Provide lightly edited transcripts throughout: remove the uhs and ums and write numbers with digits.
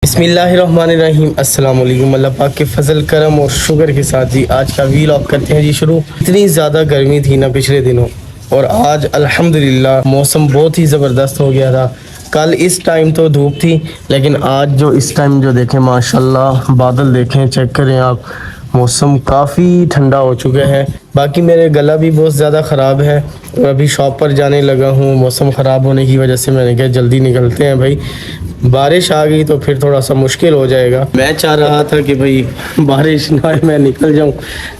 بسم اللہ الرحمن الرحیم. السلام علیکم. اللہ پاک کے فضل کرم اور شکر کے ساتھ جی آج کا ویلاگ کرتے ہیں جی شروع. اتنی زیادہ گرمی تھی نا پچھلے دنوں، اور آج الحمدللہ موسم بہت ہی زبردست ہو گیا تھا. کل اس ٹائم تو دھوپ تھی، لیکن آج جو اس ٹائم جو دیکھیں ماشاءاللہ بادل دیکھیں، چیک کریں آپ، موسم کافی ٹھنڈا ہو چکا ہے. باقی میرے گلا بھی بہت زیادہ خراب ہے اور ابھی شاپ پر جانے لگا ہوں. موسم خراب ہونے کی وجہ سے میں نے کہا جلدی نکلتے ہیں بھائی، بارش آ گئی تو پھر تھوڑا سا مشکل ہو جائے گا. میں چاہ رہا تھا کہ بھائی بارش نہ آئے میں نکل جاؤں،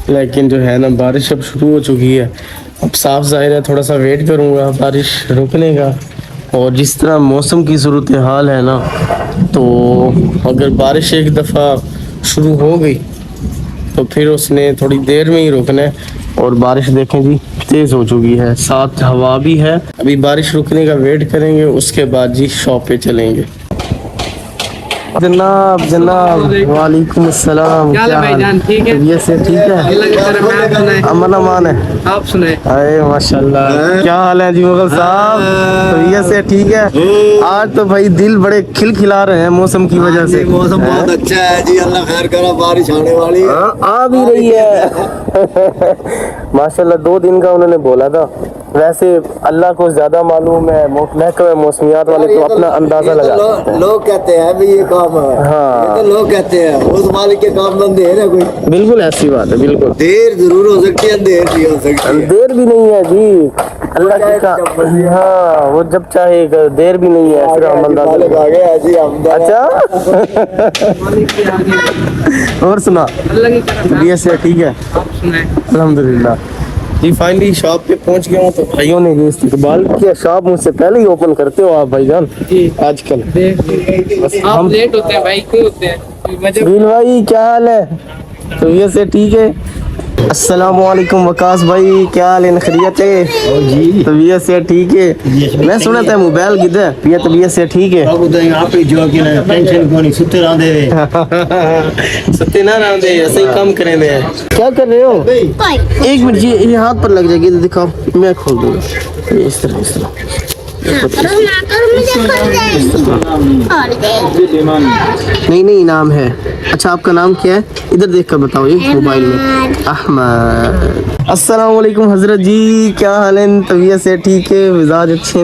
لیکن جو ہے نا بارش اب شروع ہو چکی ہے. اب صاف ظاہر ہے تھوڑا سا ویٹ کروں گا بارش رکنے کا. اور جس طرح موسم کی صورتحال ہے نا، تو اگر بارش ایک دفعہ شروع ہو گئی تو پھر اس نے تھوڑی دیر میں ہی رکنا ہے. اور بارش دیکھیں جی تیز ہو چکی ہے، ساتھ ہوا بھی ہے. ابھی بارش رکنے کا ویٹ کریں گے، اس کے بعد جی شاپ پہ چلیں گے. جناب وعلیکم السلام. کیا حال ہے بھائی جان؟ ٹھیک ہے؟ یہ سے ٹھیک ہے، اللہ کی کرم ہے. آپ سنائیں؟ امن امان ہے. آپ سنائیں؟ ارے ماشاءاللہ، کیا حال ہے جی مغل صاحب؟ طبیعت سے ٹھیک ہے؟ آج تو بھائی دل بڑے کھل کھلا رہے ہیں موسم کی وجہ سے. موسم بہت اچھا ہے جی، اللہ خیر کرا، بارش آنے والی ہے. آ بھی رہی ہے ماشاءاللہ. 2 دن کا انہوں نے بولا تھا. ویسے اللہ کو زیادہ معلوم ہے، محکمہ موسمیات والے تو اپنا اندازہ لگا سکتے ہیں. لوگ کہتے ہیں بھی یہ کام ہے، ہاں. یہ تو لوگ کہتے ہیں اس مالک کے کام بندے ہیں نا. کوئی بالکل ایسی بات ہے، بالکل. دیر ضرور ہو سکتی ہے، دیر بھی ہو سکتی ہے. دیر بھی نہیں ہے جی، اللہ کی ہاں وہ جب چاہے گا. دیر بھی نہیں ہے، صرف ہم اندازہ مالک لگا. آ گیا ہے جی، ہم اچھا اور سنا اللہ کی کرم ہے. طبیعت سے ٹھیک ہے؟ آپ سنائیں؟ الحمدللہ جی. فائنلی شاپ پہ پہنچ گیا ہوں تو بھائیوں نے جو استقبال کیا. شاپ مجھ سے پہلے ہی اوپن کرتے ہو آپ بھائی جان جی. آج کل. آپ لیٹ ہوتے ہیں بھائی، کیوں ہوتے ہیں؟ سبیل بھائی کیا حال ہے؟ طبیعت سے ٹھیک ہے؟ السلام علیکم وقاص بھائی، کیا حال ہے؟ خیریت ہے جی؟ طبیعت سے ٹھیک ہے؟ میں سنا تھا موبائل کدھر ہے؟ طبیعت سے ٹھیک ہے؟ آپ ہی جو کہ ٹینشن کو نہیں ستے رہتے ستے نہ رہتے ایسے ہی کام کریں دے. کیا کر رہے ہو؟ ایک منٹ جی، یہ ہاتھ پر لگ جائے گی تو دکھاؤ، میں کھول دوں گا. اس طرح اس طرح نہیں نام ہے. اچھا آپ کا نام کیا ہے؟ ادھر دیکھ کر بتاؤ یہ موبائل میں. احمد. السلام علیکم حضرت جی، کیا حال ہے؟ طبیعت سے ٹھیک ہے؟ مزاج اچھے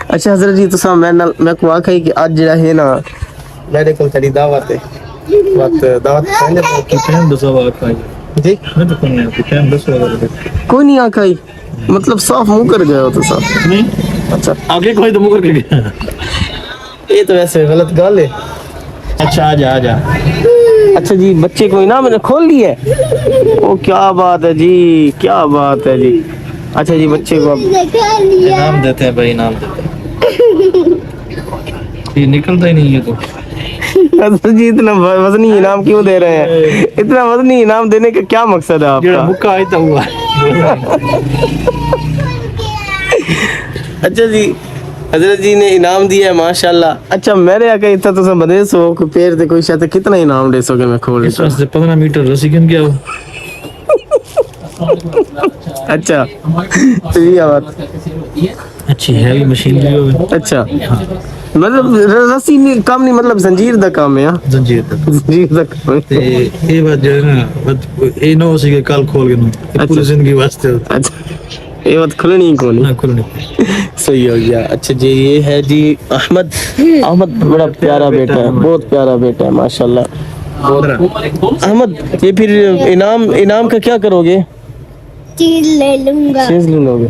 اچھا حضرت جی تو میں کو آکھائی کہ آج جڑا ہے نا میرے کو تیری دعوت ہے. دعوت جی کوئی نہیں آکھائی، مطلب صاف منہ کر گئے ہو تو صاف. اچھا آگے کوئی تو مکر کے گیا. یہ تو ویسے غلط گال ہے. اچھا آ جا. اچھا جی بچے کو انعام میں نے کھول دی ہے. او کیا بات ہے جی، کیا بات ہے جی. اچھا جی بچے کو اب انعام دیتے ہیں بھائی، انعام دیتے ہیں. یہ نکلتا ہی نہیں ہے تو حضرت جی اتنا وزنی انعام کیوں دے رہے ہیں؟ اتنا وزنی انعام دینے کا کیا مقصد ہے آپ کا؟ مکہ آئی تو ہوا. اچھا جی حضرت جی نے انعام دیا ہے ماشاءاللہ. اچھا میرے آگے اتنا تو بدے سو کو پیر دے کوئی شاید کتنا انعام دے سو کہ میں کھول اس لیتا. واسطے 15 میٹر رسی کن گیا. اچھا تو یہ بات اچھی ہے مشین بھی ہوگی. اچھا مطلب رسی نہیں کام نہیں، مطلب زنجیر دا کام ہے. زنجیر دا کام تے یہ بات جو ہے نا یہ نہ ہو سکے کل کھول کے نہ پوری زندگی واسطے. اچھا یہ بات کھلنی ہی کھولنی. نہ کھلنے. صحیح ہو گیا. اچھا جی یہ ہے جی احمد. احمد بڑا پیارا بیٹا ہے، بہت پیارا بیٹا ہے ماشاءاللہ. احمد یہ پھر انعام کا کیا کرو گے؟ چیز لے لوں گا. چیز لے لو گے.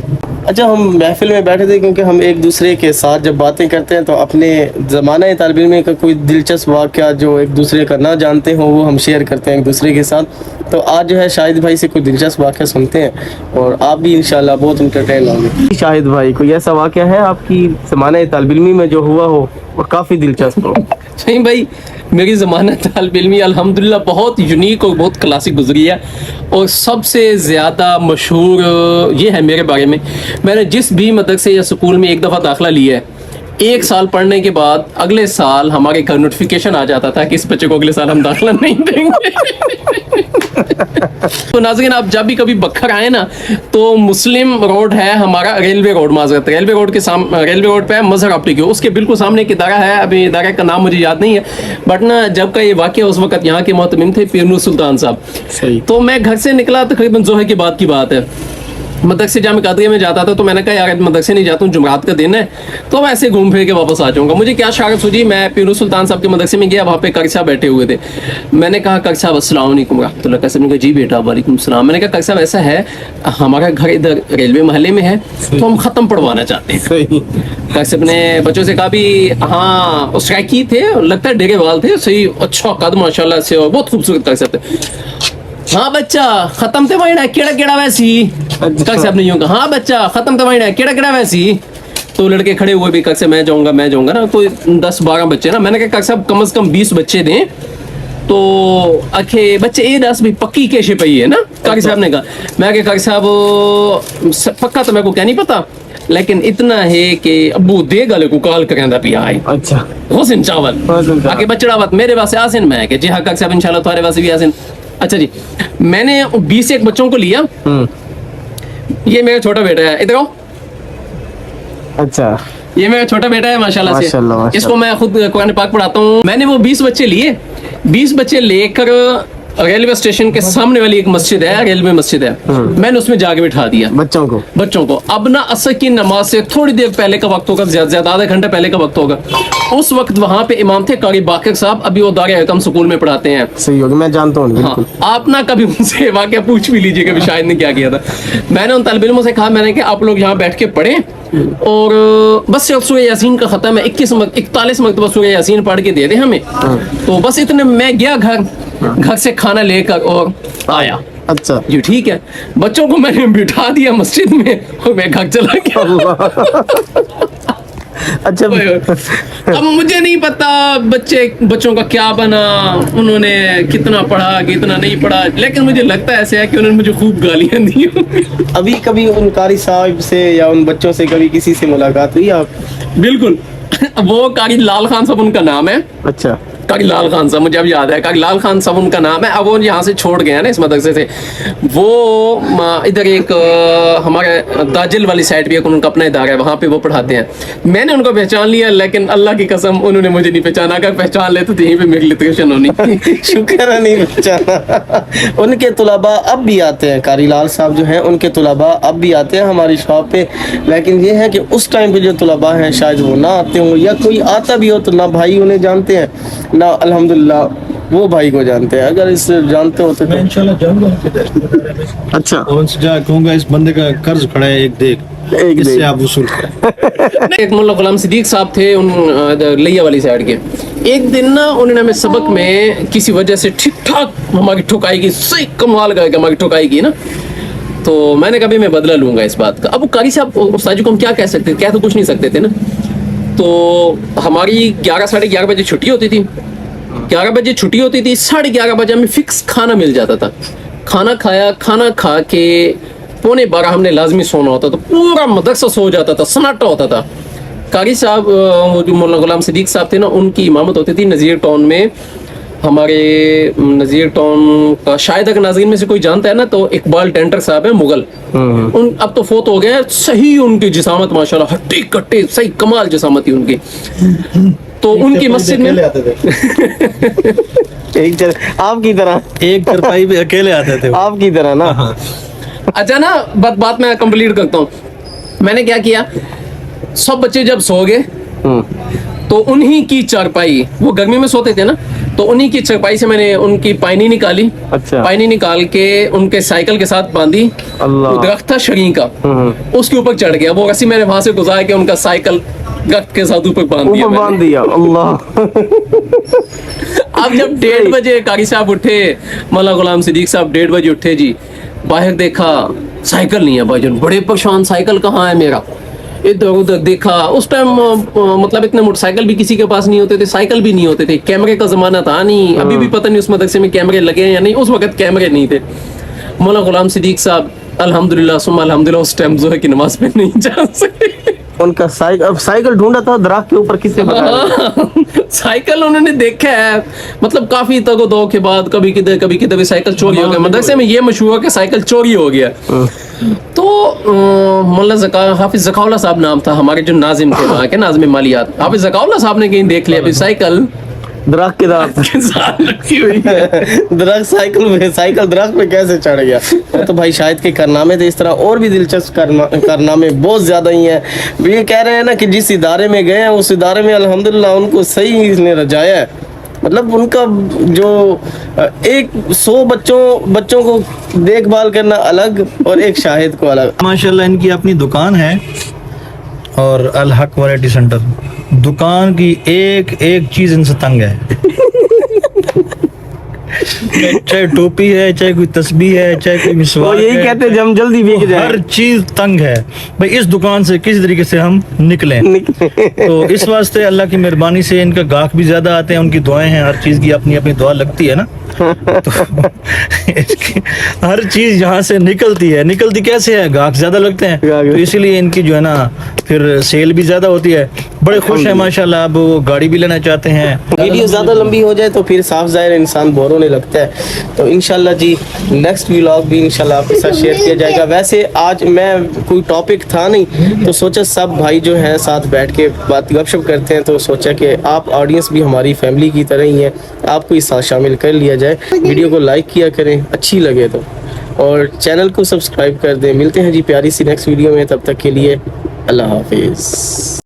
اچھا ہم محفل میں بیٹھے تھے کیونکہ ہم ایک دوسرے کے ساتھ جب باتیں کرتے ہیں تو اپنے زمانہ طالب علم کا کوئی دلچسپ واقعہ جو ایک دوسرے کا نہ جانتے ہوں وہ ہم شیئر کرتے ہیں ایک دوسرے کے ساتھ. تو آج جو ہے شاہد بھائی سے کوئی دلچسپ واقعہ سنتے ہیں اور آپ بھی انشاءاللہ بہت انٹرٹین ہوں گے. شاہد بھائی کوئی ایسا واقعہ ہے آپ کی زمانہ طالب علمی میں جو ہوا ہو اور کافی دلچسپ ہو؟ صحیح بھائی، میری زمانہ طالب علمی الحمدللہ بہت یونیک اور بہت کلاسک گزری ہے. اور سب سے زیادہ مشہور یہ ہے میرے بارے میں نے جس بھی مدرسے یا سکول میں ایک دفعہ داخلہ لیا ہے 1 साल पढ़ने के बाद अगले साल हमारे घर नोटिफिकेशन आ जाता था कि इस बच्चे को अगले साल हम दाखिला नहीं देंगे। तो नाज़रीन, आप जब भी कभी बखर आए ना, तो मुस्लिम रोड है हमारा, रेलवे रोड, माजरत रेलवे रोड के सामने, रेलवे रोड पे है मजहर ऑप्टिक, उसके बिल्कुल सामने एक इदारा है, अभी इदारे का नाम मुझे याद नहीं है, बट ना जब का ये वाक़या उस वक्त यहाँ के मोहतमिम थे पीर नूर सुल्तान साहब। सही। तो मैं घर से निकला तकरीबन ज़ोहर की बात की बात है, मदरसे जामे कादरिया में जाता था, तो मैंने कहा यार मदरसे नहीं जाता हूँ, जुमरात का दिन है, तो मैं ऐसे घूम फिर के वापस आ जाऊँगा। मुझे क्या शागत सूझी, मैं पीर सुल्तान साहब के मदरसे में गया, वहाँ पे कारी साहब बैठे हुए थे। मैंने कहा कारी साहब अस्सलाम वालेकुम रहमतुल्लाह। कारी साहब ने कहा जी बेटा वालेकुम सलाम। मैंने कहा कारी साहब ऐसा है, हमारा घर इधर रेलवे महल्ले में है, तो हम ख़त्म पढ़वाना चाहते हैं। सही। कारी साहब ने बच्चों से कहा भी हाँ, स्ट्राइकी थे, लगता है डेरे वाल थे, सही अच्छा कद माशाल्लाह से, और बहुत खूबसूरत कारी साहब थे। हाँ बच्चा खत्म थे वही केड़ा केड़ा वैसी। काक साहब ने यूं कहा, हाँ बच्चा खत्म थे वही केड़ा केड़ा वैसी। तो लड़के खड़े हुए भी, काक से मैं जाऊंगा ना, तो 10-12 बच्चे ना। मैंने कहा काक साहब कम से कम 20 बच्चे दें, तो आखे बच्चे ये 10 भी पक्की के शिपाही है ना। काक साहब ने कहा, मैं काक साहब पक्का तो मेरे को क्या नहीं पता, लेकिन इतना है कि अबू दे गले को कॉल करेंदा पिया है। अच्छा। हुसैन चावल आके बचड़ा बात मेरे वास्ते आसिन, मैं कि जी हाँ काक साहब इंशाल्लाह तुम्हारे वास्ते भी आसिन। अच्छा जी, मैंने 20 बच्चों को लिया। ये मेरा छोटा बेटा है, इधर आओ। अच्छा। ये मेरा छोटा बेटा है माशाल्लाह से, माशाल्लाह। इसको मैं खुद कुरान पाक पढ़ाता हूँ। मैंने वो 20 बच्चे लिए, 20 बच्चे लेकर रेलवे स्टेशन के सामने वाली एक मस्जिद है, रेलवे मस्जिद है, मैंने उसमें जाके बिठा दिया बच्चों को। अब ना असर की नमाज से थोड़ी देर पहले का वक्त होगा, ज्यादा आधा घंटा पहले का वक्त होगा। उस वक्त वहाँ पे इमाम थे कारी बाकिर साहब, अभी वो दारे हकम स्कूल में पढ़ाते हैं। सही होगा, मैं जानता हूँ। हाँ, आप ना कभी उनसे वाकया पूछ भी लीजिए कभी शायद ने क्या किया था। मैंने उन तलबे इल्मों से कहा, मैंने कहा आप लोग यहाँ बैठ के पढ़ें, और बस सूरह यासीन का खत्म है, 41 मरतबा सूरह यासीन पढ़ के दे दे हमें। तो बस इतने, मैं गया घर से खाना लेकर और आया। अच्छा जी ठीक है, बच्चों को मैंने बिठा दिया मस्जिद में और मैं घर चला गया। अच्छा। अब मुझे नहीं पता बच्चों का क्या बना, उन्होंने कितना पढ़ा कितना नहीं पढ़ा, लेकिन मुझे लगता है ऐसे है कि उन्होंने मुझे खूब गालियां दी। अभी कभी उन कारी साहब से या उन बच्चों से कभी किसी से मुलाकात हुई आप? बिल्कुल। वो कारी लाल खान साहब उनका नाम है। अच्छा। कारी लाल खान साहब, मुझे अब याद है, कारी लाल खान साहब उनका नाम है। अब वो यहाँ से छोड़ गए हैं ना इस मदरसे से। वो इधर एक हमारे दाजिल वाली साइड भी एक उनका अपना इदारा है, वहाँ पे वो पढ़ाते हैं। मैंने उनको पहचान लिया, लेकिन अल्लाह की कसम उन्होंने मुझे नहीं पहचाना। अगर पहचान लेते तो यहीं पे मेरी लिटिगेशन होनी। शुक्र है नहीं पहचाना। उनके तुलबा अब भी आते हैं, कारी लाल साहब जो हैं उनके तुलबा अब भी आते हैं हमारी शॉप पे, लेकिन ये है कि उस टाइम पे जो तुलबा हैं शायद वो ना आते हों, या कोई आता भी हो तो ना भाई उन्हें जानते हैं ना अल्हम्दुलिल्लाह वो भाई को जानते हैं। अगर इस जानते होते मैं तो इंशाल्लाह जाऊंगा। अच्छा। उनसे जा कहूंगा इस बंदे का कर्ज खड़ा है, एक देख इससे आप वसूल करें। एक मुल्ला गुलाम सिद्दीक साहब थे, उन लिया वाली साइड के। एक दिन ना उन्होंने हमें सबक में किसी वजह से ठीक ठाक हमारी ठुकाई की, सही कमाल करके हमारी ठुकाई की ना। तो मैंने कभी मैं बदला लूंगा इस बात का। अब कारी साहब उस्ताद जी को हम क्या कह सकते थे, क्या तो कुछ नहीं सकते थे ना। तो हमारी 11 साढ़े 11 बजे छुट्टी होती थी, 11 बजे छुट्टी होती थी, 11:30 बजे हमें फिक्स खाना मिल जाता था। खाना खाया, खाना खा के 11:15 हमने लाजमी सोना होता था, पूरा मदरसा सो जाता था, सन्नाटा होता था। कारी साहब वो जो मौलाना गुलाम सिद्दीक साहब थे ना, उनकी इमामत होती थी नज़ीर टाउन में। हमारे नज़ीर टाउन का शायद अगर नाज़रीन में से कोई जानता है ना तो इकबाल टेंटर साहब है मुगल, उन अब तो फोत हो गए। सही उनकी जिसामत माशाल्लाह, हट्टी कट्टी सही कमाल जिसामत थी उनकी। तो उनकी मस्जिद में एक आपकी तरह एक तरपाई भी अकेले आते थे आपकी तरह ना। अच्छा ना, बात मैं कंप्लीट करता हूँ। मैंने क्या किया, सब बच्चे जब सो गए तो उन्हीं की चारपाई, वो गर्मी में सोते थे ना, तो उन्हीं की चारपाई से मैंने उनकी पाइनी निकाली। अच्छा। पाइनी निकाल के उनके साइकिल के साथ बांधी। अल्लाह। वो दरख्त था शरी का, उसके ऊपर चढ़ गया। वो रस्सी मैंने वहां से गुजार के उनका साइकिल दरख्त के साथ ऊपर बांध दिया। बांध दिया। अल्लाह। अब जब 1:30 बजे कारी साहब उठे, मौलाना गुलाम सिद्दीक साहब 1:30 बजे उठे जी, बाहर देखा साइकिल नहीं है भाईजान, बड़े परेशान, साइकिल कहाँ है मेरा। इधर उधर देखा, उस टाइम मतलब इतने मोटरसाइकिल भी किसी के पास नहीं होते थे, साइकिल भी नहीं होते थे, कैमरे का जमाना था नहीं। अभी भी पता नहीं उस मदरसे में कैमरे लगे हैं या नहीं, उस वक्त कैमरे नहीं थे। मौलाना गुलाम सिद्दीक साहब अल्हम्दुलिल्लाह सुम्मा अल्हम्दुलिल्लाह उस टाइम ज़ोहर की नमाज पे नहीं जा सके। उनका साइकिल, अब साइकिल ढूंढा था दरख्त के ऊपर, किससे बताया? साइकिल उन्होंने देखा है, मतलब काफी तगो दो के बाद कभी किधर भी साइकिल चोरी हो गया। मदरसे में ये मशहूर है कि साइकिल चोरी हो गया। तो मौलाना हाफिज ज़काउल्लाह साहब नाम था हमारे जो नाजिम थे वहाँ के, नाज़िम मालियात। हाफिज ज़काउल्लाह साहब ने कहीं देख लिया अभी साइकिल दरख्त के साथ रखी हुई है। दरख्त साइकिल दरख्त पे कैसे चढ़ गया? तो भाई शायद के कारनामे थे इस तरह, और भी दिलचस्प कारनामे बहुत ज्यादा ही हैं। ये कह रहे हैं ना कि जिस इदारे में गए हैं उस इदारे में अल्हम्दुलिल्लाह उनको सही इसने रजाया है। मतलब उनका जो 100 बच्चों को देखभाल करना अलग और एक शाहिद को अलग। माशाल्लाह इनकी अपनी दुकान है और अल हक वैरायटी सेंटर, दुकान की एक एक चीज इनसे तंग है। चाहे टोपी है, चाहे कोई तस्बीह है, चाहे कोई मिसवाक यही है, कहते हैं हम जल्दी बिक जाए, हर चीज तंग है भाई। इस दुकान से किसी तरीके से हम निकलें। तो इस वास्ते अल्लाह की मेहरबानी से इनका गाहक भी ज्यादा आते हैं, उनकी दुआएं हैं, हर चीज की अपनी अपनी दुआ लगती है ना। तो हर चीज यहाँ से निकलती कैसे है, गाहक ज्यादा लगते हैं, तो इसीलिए इनकी जो है ना फिर सेल भी ज्यादा होती है। बड़े खुश हैं माशाल्लाह, अब वो गाड़ी भी लेना चाहते हैं। वीडियो ज़्यादा लंबी हो जाए तो फिर साफ ज़ाहिर इंसान बोर होने लगता है। तो इंशाल्लाह जी नेक्स्ट व्लॉग भी इंशाल्लाह आपके साथ शेयर किया जाएगा। वैसे आज मैं कोई टॉपिक था नहीं, तो सोचा सब भाई जो हैं साथ बैठ के बात गपशप करते हैं, तो सोचा कि आप ऑडियंस भी हमारी फैमिली की तरह ही है, आपको इस साथ शामिल कर लिया जाए। वीडियो को लाइक किया करें अच्छी लगे तो, और चैनल को सब्सक्राइब कर दें। मिलते हैं जी प्यारी सी नेक्स्ट वीडियो में, तब तक के लिए अल्लाह हाफिज़।